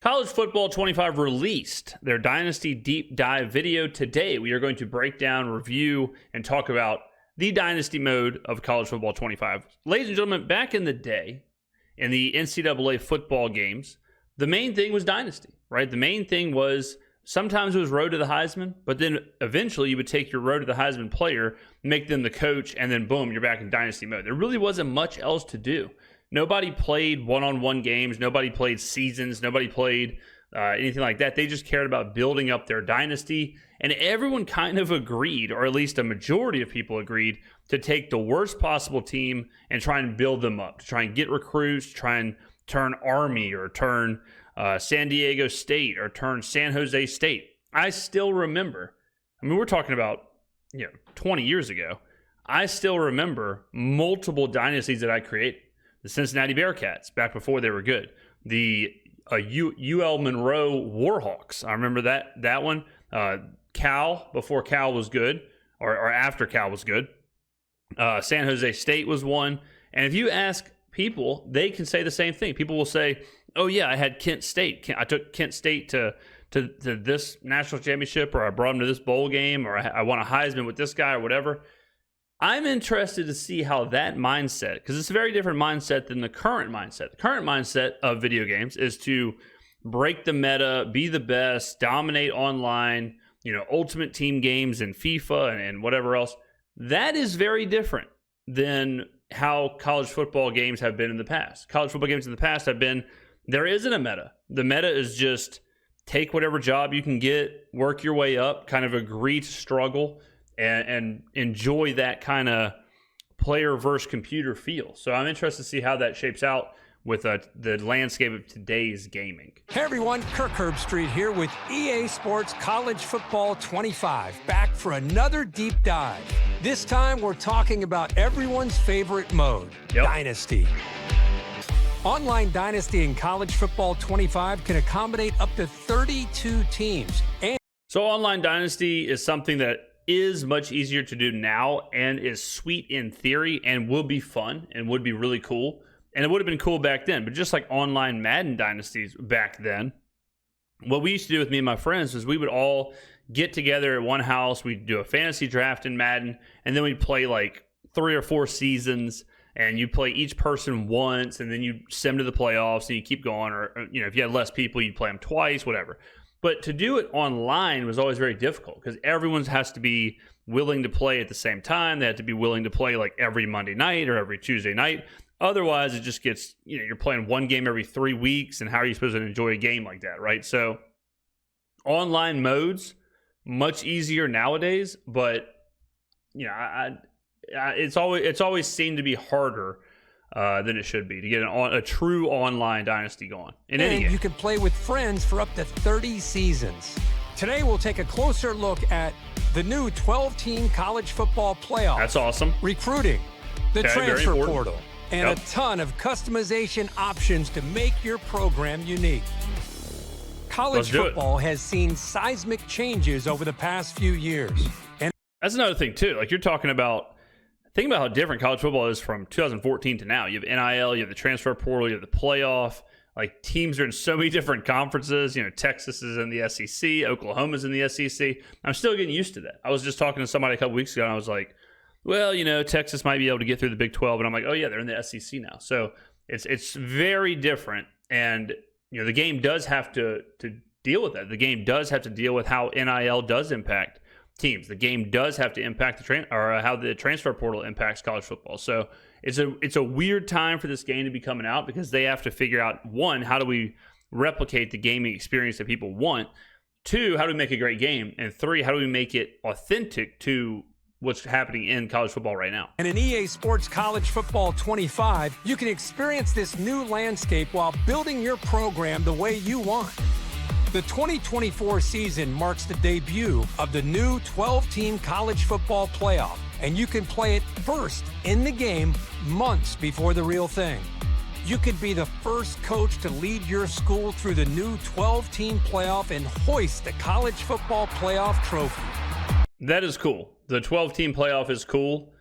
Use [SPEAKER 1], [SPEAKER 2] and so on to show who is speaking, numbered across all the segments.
[SPEAKER 1] College Football 25 released their Dynasty Deep Dive video today. We are going to break down, review, and talk about the Dynasty Mode of College Football 25. Ladies and gentlemen, back in the day, in the NCAA football games, the main thing was Dynasty, right? The main thing was sometimes it was road to the Heisman, but then eventually you would take your road to the Heisman player, make them the coach, and then boom, you're back in Dynasty Mode. There really wasn't much else to do. Nobody played one-on-one games. Nobody played seasons. Nobody played anything like that. They just cared about building up their dynasty. And everyone kind of agreed, or at least a majority of people agreed, to take the worst possible team and try and build them up, to try and get recruits, to try and turn Army or turn San Diego State or turn San Jose State. I still remember, we're talking about 20 years ago. I still remember multiple dynasties that I created. The Cincinnati Bearcats, back before they were good. The UL Monroe Warhawks. I remember that one. Cal, before Cal was good, or after Cal was good. San Jose State was one. And if you ask people, they can say the same thing. People will say, oh, yeah, I had Kent State. I took Kent State to this national championship, or I brought them to this bowl game, or I won a Heisman with this guy, or whatever. I'm interested to see how that mindset, because it's a very different mindset than the current mindset. The current mindset of video games is to break the meta, be the best, dominate online, ultimate team games and FIFA and whatever else. That is very different than how college football games have been in the past. College football games in the past have been, there isn't a meta. The meta is just take whatever job you can get, work your way up, kind of agree to struggle, and enjoy that kind of player versus computer feel. So I'm interested to see how that shapes out with the landscape of today's gaming.
[SPEAKER 2] Hey everyone, Kirk Herbstreit here with EA Sports College Football 25, back for another deep dive. This time we're talking about everyone's favorite mode, Dynasty. Online Dynasty in College Football 25 can accommodate up to 32 teams.
[SPEAKER 1] So Online Dynasty is something that is much easier to do now and is sweet in theory and will be fun and would be really cool. And it would have been cool back then. But just like online Madden dynasties back then, what we used to do with me and my friends was we would all get together at one house. We'd do a fantasy draft in Madden, and then we'd play like 3 or 4 seasons, and you play each person once, and then you sim to the playoffs, and you keep going. Or if you had less people, you'd play them twice, whatever. But to do it online was always very difficult because everyone has to be willing to play at the same time. They have to be willing to play like every Monday night or every Tuesday night. Otherwise, it just gets, you're playing one game every 3 weeks, and how are you supposed to enjoy a game like that, right? So online modes, much easier nowadays, but it's always seemed to be harder than it should be to get a true online dynasty going in any game.
[SPEAKER 2] You can play with friends for up to 30 seasons. Today we'll take a closer look at the new 12-team college football playoff.
[SPEAKER 1] That's awesome.
[SPEAKER 2] Recruiting, the transfer portal, and a ton of customization options to make your program unique. College football has seen seismic changes over the past few years. And
[SPEAKER 1] that's another thing too. Like you're talking about, think about how different college football is from 2014 to now. You have NIL, you have the transfer portal, you have the playoff. Like teams are in so many different conferences. Texas is in the SEC, Oklahoma's in the SEC. I'm still getting used to that. I was just talking to somebody a couple weeks ago, and I was like, well, Texas might be able to get through the Big 12. And I'm like, oh yeah, they're in the SEC now. So it's very different. And the game does have to deal with that. The game does have to deal with how NIL does impact teams. The game does have to impact how the transfer portal impacts college football. So it's a weird time for this game to be coming out because they have to figure out, one, how do we replicate the gaming experience that people want? 2, how do we make a great game? And 3, how do we make it authentic to what's happening in college football right now?
[SPEAKER 2] And in EA Sports College Football 25, you can experience this new landscape while building your program the way you want. The 2024 season marks the debut of the new 12-team college football playoff, and you can play it first in the game months before the real thing. You could be the first coach to lead your school through the new 12-team playoff and hoist the college football playoff trophy.
[SPEAKER 1] That is cool. The 12-team playoff is cool.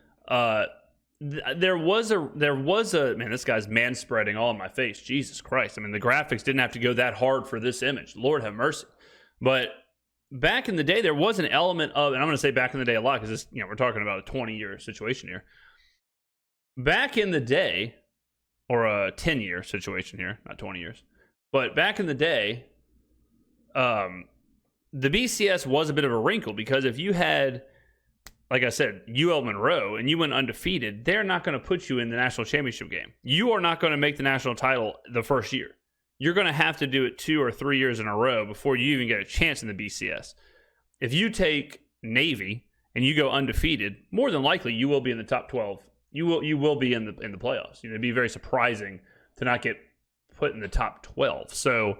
[SPEAKER 1] there was a man, this guy's man spreading all in my face. Jesus Christ. I mean, the graphics didn't have to go that hard for this image. Lord have mercy. But back in the day, there was an element of, and I'm going to say back in the day a lot because this, we're talking about a 20-year situation here. Back in the day, or a 10-year situation here, not 20 years. But back in the day, the BCS was a bit of a wrinkle because if you had, like I said, UL Monroe and you went undefeated, they're not going to put you in the national championship game. You are not going to make the national title the first year. You're going to have to do it 2 or 3 years in a row before you even get a chance in the BCS. If you take Navy and you go undefeated, more than likely you will be in the top 12. You will be in the playoffs. It'd be very surprising to not get put in the top 12. So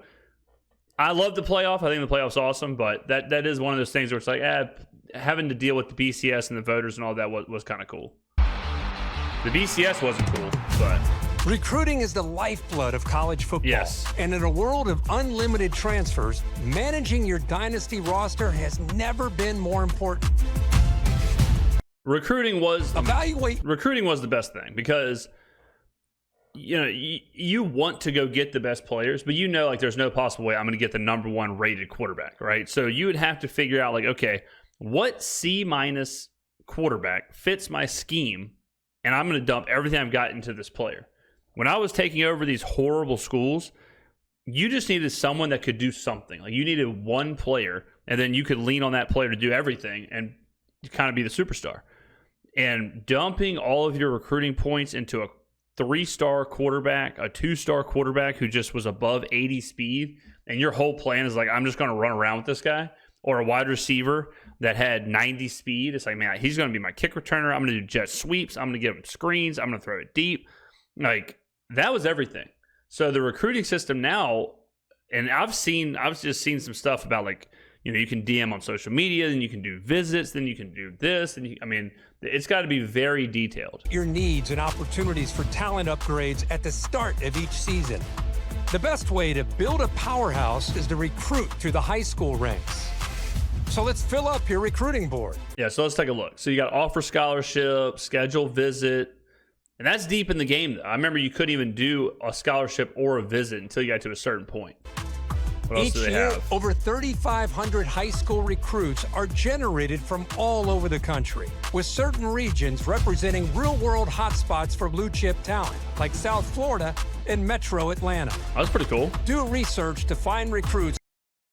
[SPEAKER 1] I love the playoff. I think the playoff's awesome, but that is one of those things where it's like, having to deal with the BCS and the voters and all that was kind of cool. The BCS wasn't cool, but
[SPEAKER 2] recruiting is the lifeblood of college football.
[SPEAKER 1] Yes.
[SPEAKER 2] And in a world of unlimited transfers, managing your dynasty roster has never been more important.
[SPEAKER 1] Recruiting was the best thing because you want to go get the best players, but like there's no possible way I'm going to get the number 1 rated quarterback, right? So you would have to figure out like, okay, what C- quarterback fits my scheme, and I'm going to dump everything I've got into this player. When I was taking over these horrible schools, you just needed someone that could do something. Like you needed one player, and then you could lean on that player to do everything and kind of be the superstar. And dumping all of your recruiting points into a 3-star quarterback, a 2-star quarterback who just was above 80 speed, and your whole plan is like, I'm just going to run around with this guy, or a wide receiver that had 90 speed. It's like, man, he's going to be my kick returner. I'm going to do jet sweeps. I'm going to give him screens. I'm going to throw it deep. Like, that was everything. So the recruiting system now, and I've just seen some stuff about like, you can DM on social media, then you can do visits, then you can do this. And it's got to be very detailed.
[SPEAKER 2] Your needs and opportunities for talent upgrades at the start of each season. The best way to build a powerhouse is to recruit through the high school ranks. So let's fill up your recruiting board.
[SPEAKER 1] Yeah, so let's take a look. So you got offer scholarship, schedule visit, and that's deep in the game, though. I remember you couldn't even do a scholarship or a visit until you got to a certain point. What else
[SPEAKER 2] Each
[SPEAKER 1] do they
[SPEAKER 2] year,
[SPEAKER 1] have?
[SPEAKER 2] over 3,500 high school recruits are generated from all over the country, with certain regions representing real-world hotspots for blue-chip talent, like South Florida and Metro Atlanta.
[SPEAKER 1] That's pretty cool.
[SPEAKER 2] Do research to find recruits.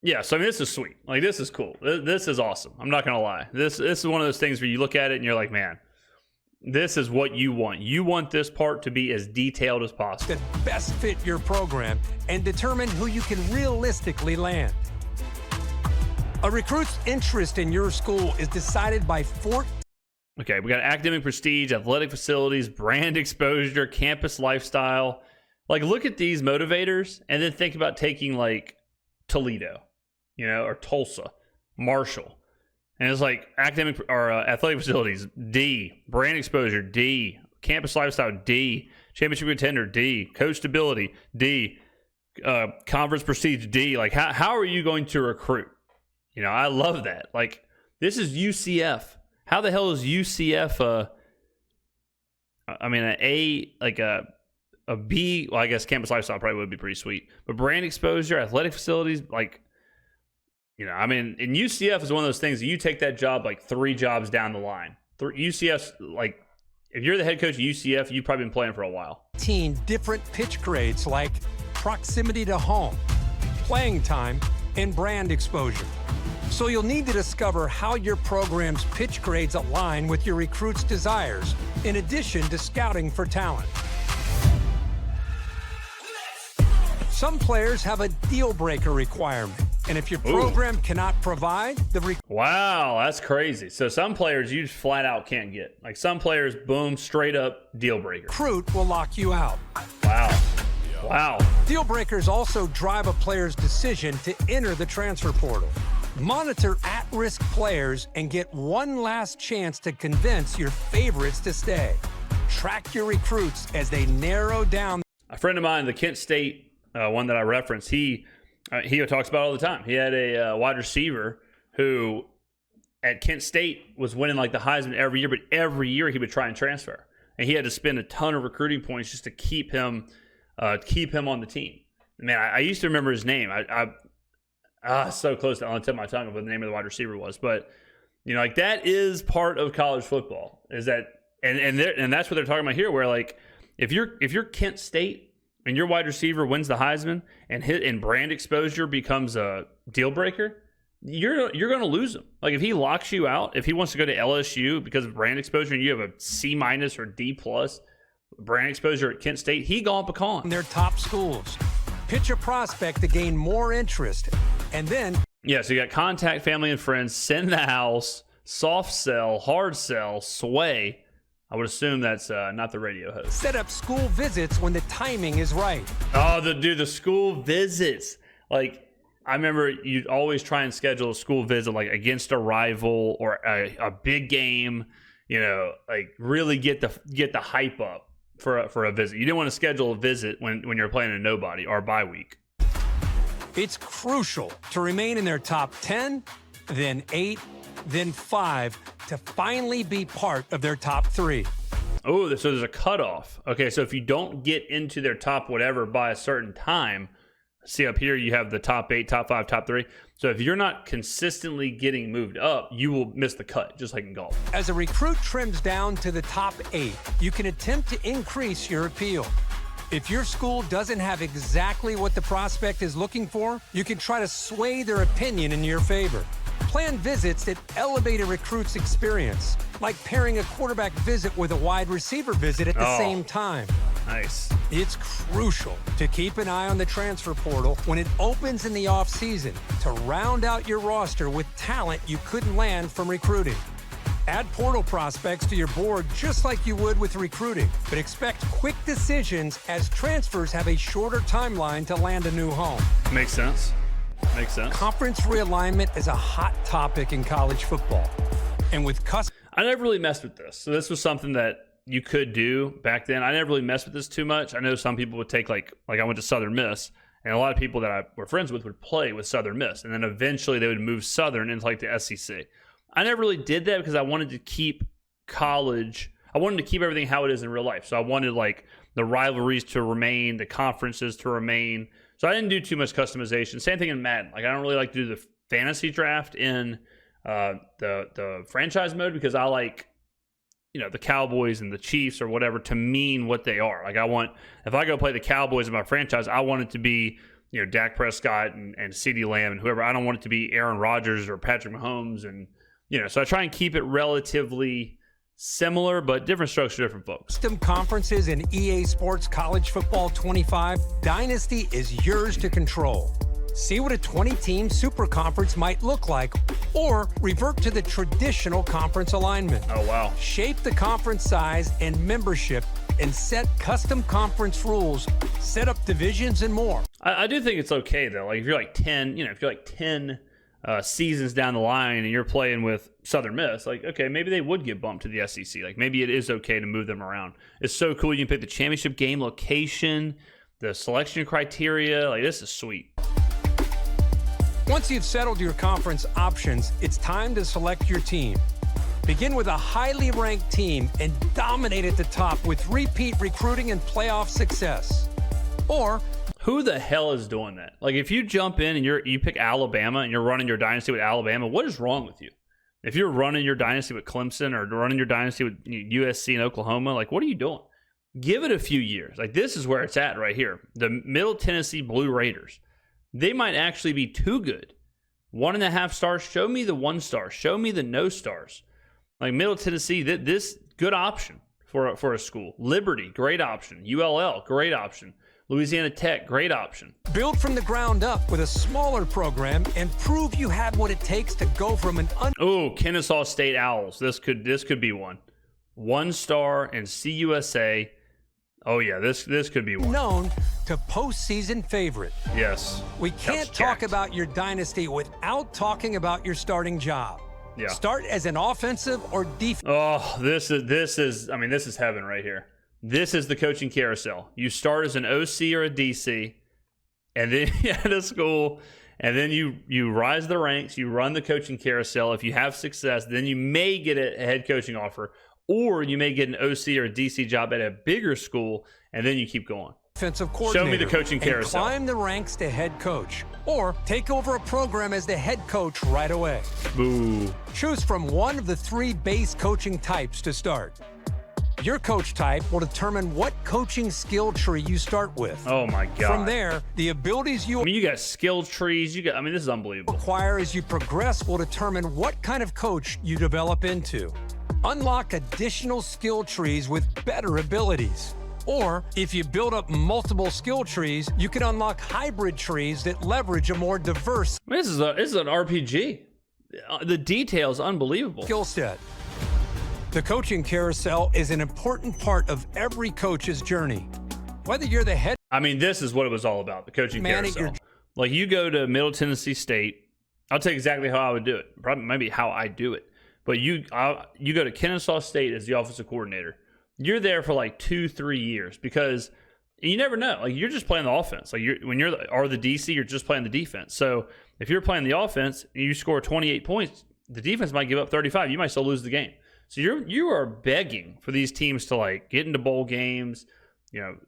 [SPEAKER 1] Yeah, so this is sweet. Like, this is cool. This is awesome. I'm not going to lie. This is one of those things where you look at it and you're like, man, this is what you want. You want this part to be as detailed as possible.
[SPEAKER 2] That best fit your program and determine who you can realistically land. A recruit's interest in your school is decided by
[SPEAKER 1] Okay, we got academic prestige, athletic facilities, brand exposure, campus lifestyle. Like, look at these motivators and then think about taking, like, Toledo, or Tulsa, Marshall. And it's like academic or athletic facilities, D. Brand exposure, D. Campus lifestyle, D. Championship contender, D. Coach stability, D. Conference prestige, D. Like, how are you going to recruit? I love that. Like, this is UCF. How the hell is UCF an A, like a B? Well, I guess campus lifestyle probably would be pretty sweet. But brand exposure, athletic facilities, like, and UCF is one of those things that you take that job like 3 jobs down the line. UCF's like, if you're the head coach of UCF, you've probably been playing for a while.
[SPEAKER 2] 18 different pitch grades like proximity to home, playing time, and brand exposure. So you'll need to discover how your program's pitch grades align with your recruit's desires, in addition to scouting for talent. Some players have a deal-breaker requirement, and if your program cannot provide the
[SPEAKER 1] wow, that's crazy. So some players you just flat out can't get. Like some players, boom, straight up deal-breaker.
[SPEAKER 2] Recruit will lock you out.
[SPEAKER 1] Wow.
[SPEAKER 2] Deal breakers also drive a player's decision to enter the transfer portal. Monitor at-risk players and get one last chance to convince your favorites to stay. Track your recruits as they narrow down.
[SPEAKER 1] A friend of mine, the Kent State one that I referenced, he talks about it all the time. He had a wide receiver who at Kent State was winning like the Heisman every year, but every year he would try and transfer. and he had to spend a ton of recruiting points just to keep him on the team. Man, I used to remember his name. So close to on the tip of my tongue of what the name of the wide receiver was. But like that is part of college football. Is that and that's what they're talking about here. Where like if you're Kent State and your wide receiver wins the Heisman and brand exposure becomes a deal breaker, you're going to lose him. Like if he locks you out, if he wants to go to LSU because of brand exposure and you have a C- or D+ brand exposure at Kent State, he gone pecan.
[SPEAKER 2] Their top schools. Pitch a prospect to gain more interest. And then...
[SPEAKER 1] Yeah, so you got contact family and friends, send the house, soft sell, hard sell, sway. I would assume that's not the radio host.
[SPEAKER 2] Set up school visits when the timing is right.
[SPEAKER 1] Oh, the school visits. Like, I remember you'd always try and schedule a school visit like against a rival or a big game, like really get the hype up for a visit. You didn't want to schedule a visit when you're playing a nobody or bye week.
[SPEAKER 2] It's crucial to remain in their top 10, then 8, then 5 to finally be part of their top 3.
[SPEAKER 1] Oh, so there's a cutoff. Okay, so if you don't get into their top whatever by a certain time, see up here you have the top 8, top 5, top 3. So if you're not consistently getting moved up, you will miss the cut, just like in golf.
[SPEAKER 2] As a recruit trims down to the top 8, you can attempt to increase your appeal. If your school doesn't have exactly what the prospect is looking for, you can try to sway their opinion in your favor. Plan visits that elevate a recruit's experience, like pairing a quarterback visit with a wide receiver visit at the same time.
[SPEAKER 1] Nice.
[SPEAKER 2] It's crucial to keep an eye on the transfer portal when it opens in the offseason to round out your roster with talent you couldn't land from recruiting. Add portal prospects to your board just like you would with recruiting, but expect quick decisions as transfers have a shorter timeline to land a new home.
[SPEAKER 1] Makes sense.
[SPEAKER 2] Conference realignment is a hot topic in college football. And with
[SPEAKER 1] I never really messed with this. So this was something that you could do back then. I never really messed with this too much. I know some people would take like I went to Southern Miss, and a lot of people that I were friends with would play with Southern Miss, and then eventually they would move Southern into like the SEC. I never really did that because I wanted to keep college. I wanted to keep everything how it is in real life. So I wanted like the rivalries to remain, the conferences to remain. So I didn't do too much customization. Same thing in Madden. Like I don't really like to do the fantasy draft in the franchise mode because I like, the Cowboys and the Chiefs or whatever to mean what they are. Like if I go play the Cowboys in my franchise, I want it to be, Dak Prescott and CeeDee Lamb and whoever. I don't want it to be Aaron Rodgers or Patrick Mahomes and so I try and keep it relatively similar, but different strokes for different folks.
[SPEAKER 2] Custom conferences in EA Sports College Football 25, Dynasty is yours to control. See what a 20-team super conference might look like, or revert to the traditional conference alignment.
[SPEAKER 1] Oh, wow.
[SPEAKER 2] Shape the conference size and membership and set custom conference rules, set up divisions and more.
[SPEAKER 1] I do think it's okay, though. Like if you're like 10, seasons down the line and you're playing with Southern Miss, like, okay, maybe they would get bumped to the SEC. Like maybe it is okay to move them around. It's so cool. You can pick the championship game location, the selection criteria. Like this is sweet.
[SPEAKER 2] Once you've settled your conference options, it's time to select your team. Begin with a highly ranked team and dominate at the top with repeat recruiting and playoff success. Or
[SPEAKER 1] who the hell is doing that? Like if you jump in and you pick Alabama and you're running your dynasty with Alabama, what is wrong with you? If you're running your dynasty with Clemson or running your dynasty with USC and Oklahoma, like what are you doing? Give it a few years. Like this is where it's at right here. The Middle Tennessee Blue Raiders. They might actually be too good. 1.5 stars. Show me the 1 star. Show me the no stars. Like Middle Tennessee, this good option for a school. Liberty, great option. ULL, great option. Louisiana Tech, great option.
[SPEAKER 2] Build from the ground up with a smaller program and prove you have what it takes to go from an
[SPEAKER 1] Kennesaw State Owls. This could be one. 1 star and CUSA. Oh yeah, this could be one.
[SPEAKER 2] Known to postseason favorite.
[SPEAKER 1] Yes.
[SPEAKER 2] We can't talk about your dynasty without talking about your starting job.
[SPEAKER 1] Yeah.
[SPEAKER 2] Start as an offensive or defensive.
[SPEAKER 1] Oh, this is heaven right here. This is the coaching carousel. You start as an OC or a DC, and then at a school, and then you rise the ranks, you run the coaching carousel. If you have success, then you may get a head coaching offer, or you may get an OC or a DC job at a bigger school, and then you keep going.
[SPEAKER 2] Defensive coordinator.
[SPEAKER 1] Show me the coaching carousel.
[SPEAKER 2] Climb the ranks to head coach, or take over a program as the head coach right away.
[SPEAKER 1] Boo.
[SPEAKER 2] Choose from one of the 3 base coaching types to start. Your coach type will determine what coaching skill tree you start with.
[SPEAKER 1] Oh my God.
[SPEAKER 2] From there, the abilities you
[SPEAKER 1] you got skill trees. This is unbelievable.
[SPEAKER 2] acquire as you progress will determine what kind of coach you develop into. Unlock additional skill trees with better abilities. Or, if you build up multiple skill trees, you can unlock hybrid trees that leverage a more diverse
[SPEAKER 1] This is an RPG. The details unbelievable.
[SPEAKER 2] skill set. The coaching carousel is an important part of every coach's journey. Whether you're the head
[SPEAKER 1] This is what it was all about, the coaching
[SPEAKER 2] man at
[SPEAKER 1] carousel. Like, you go to Middle Tennessee State, I'll tell you exactly how I would do it. Probably maybe how I do it. But you go to Kennesaw State as the offensive coordinator. You're there for like 2-3 years because you never know. Like, you're just playing the offense. Like, when you're the DC, you're just playing the defense. So if you're playing the offense and you score 28 points, the defense might give up 35. You might still lose the game. So you are begging for these teams to like get into bowl games.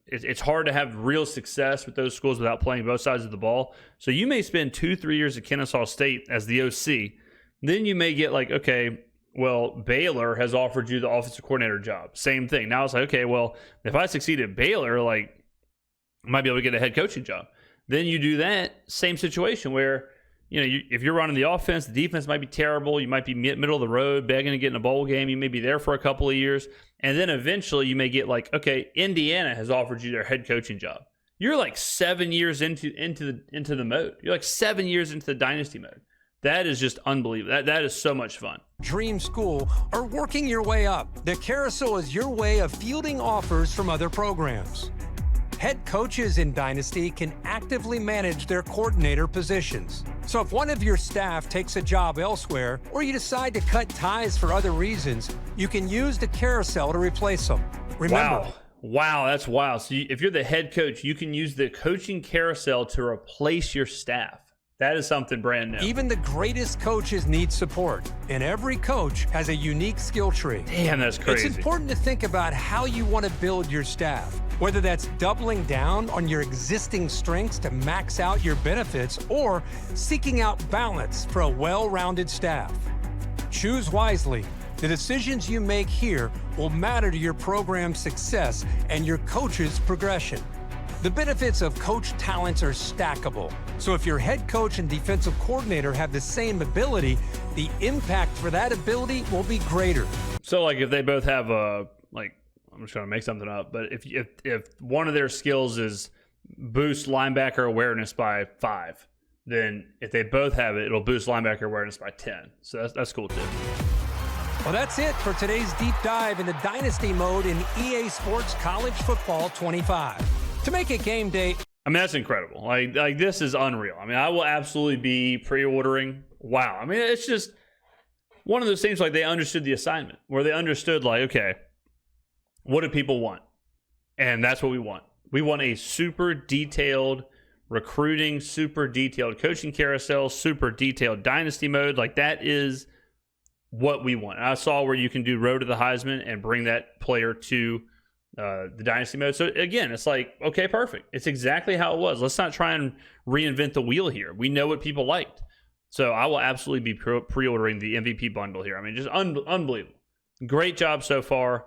[SPEAKER 1] It's hard to have real success with those schools without playing both sides of the ball. So you may spend 2-3 years at Kennesaw State as the OC. Then you may get like, okay, well, Baylor has offered you the offensive coordinator job. Same thing. Now it's like, okay, well, if I succeed at Baylor, like, I might be able to get a head coaching job. Then you do that, same situation where, if you're running the offense, the defense might be terrible. You might be middle of the road, begging to get in a bowl game. You may be there for a couple of years. And then eventually you may get like, okay, Indiana has offered you their head coaching job. You're like 7 years into the mode. You're like 7 years into the dynasty mode. That is just unbelievable. That is so much fun.
[SPEAKER 2] dream school or working your way up, the carousel is your way of fielding offers from other programs. Head coaches in Dynasty can actively manage their coordinator positions. So if one of your staff takes a job elsewhere, or you decide to cut ties for other reasons, you can use the carousel to replace them. Remember,
[SPEAKER 1] Wow, that's wild. So if you're the head coach, you can use the coaching carousel to replace your staff. That is something brand new.
[SPEAKER 2] even the greatest coaches need support, and every coach has a unique skill tree.
[SPEAKER 1] Damn, that's crazy.
[SPEAKER 2] It's important to think about how you want to build your staff, whether that's doubling down on your existing strengths to max out your benefits or seeking out balance for a well-rounded staff. Choose wisely. The decisions you make here will matter to your program's success and your coach's progression. The benefits of coach talents are stackable. So if your head coach and defensive coordinator have the same ability, the impact for that ability will be greater.
[SPEAKER 1] So like if they both have I'm just trying to make something up, but if one of their skills is boost linebacker awareness by 5, then if they both have it, it'll boost linebacker awareness by 10. So that's cool too.
[SPEAKER 2] Well, that's it for today's deep dive into Dynasty Mode in EA Sports College Football 25. To make it game day,
[SPEAKER 1] I mean, that's incredible. Like this is unreal. I mean, I will absolutely be pre-ordering. Wow. I mean, it's just one of those things like they understood the assignment, where they understood like, okay, what do people want? And that's what we want. We want a super detailed recruiting, super detailed coaching carousel, super detailed dynasty mode. Like that is what we want. And I saw where you can do Road to the Heisman and bring that player to the dynasty mode. So again, it's like, okay, perfect. It's exactly how it was. Let's not try and reinvent the wheel here. We know what people liked. So I will absolutely be pre-ordering the MVP bundle here. I mean, just unbelievable. Great job so far.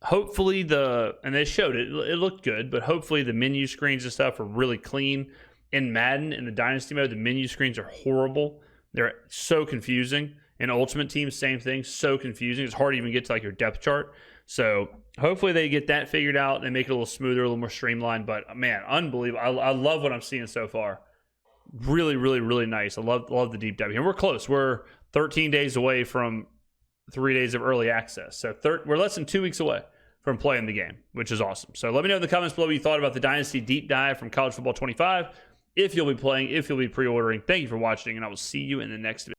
[SPEAKER 1] Hopefully and they showed it looked good, but hopefully the menu screens and stuff are really clean. In Madden, in the dynasty mode, the menu screens are horrible. They're so confusing. In Ultimate Team, same thing, so confusing. It's hard to even get to like your depth chart. So hopefully they get that figured out. They make it a little smoother, a little more streamlined. But man, unbelievable. I love what I'm seeing so far. Really, really, really nice. I love the deep dive. And we're close. We're 13 days away from 3 days of early access. So we're less than 2 weeks away from playing the game, which is awesome. So let me know in the comments below what you thought about the Dynasty Deep Dive from College Football 25. If you'll be playing, if you'll be pre-ordering. Thank you for watching, and I will see you in the next video.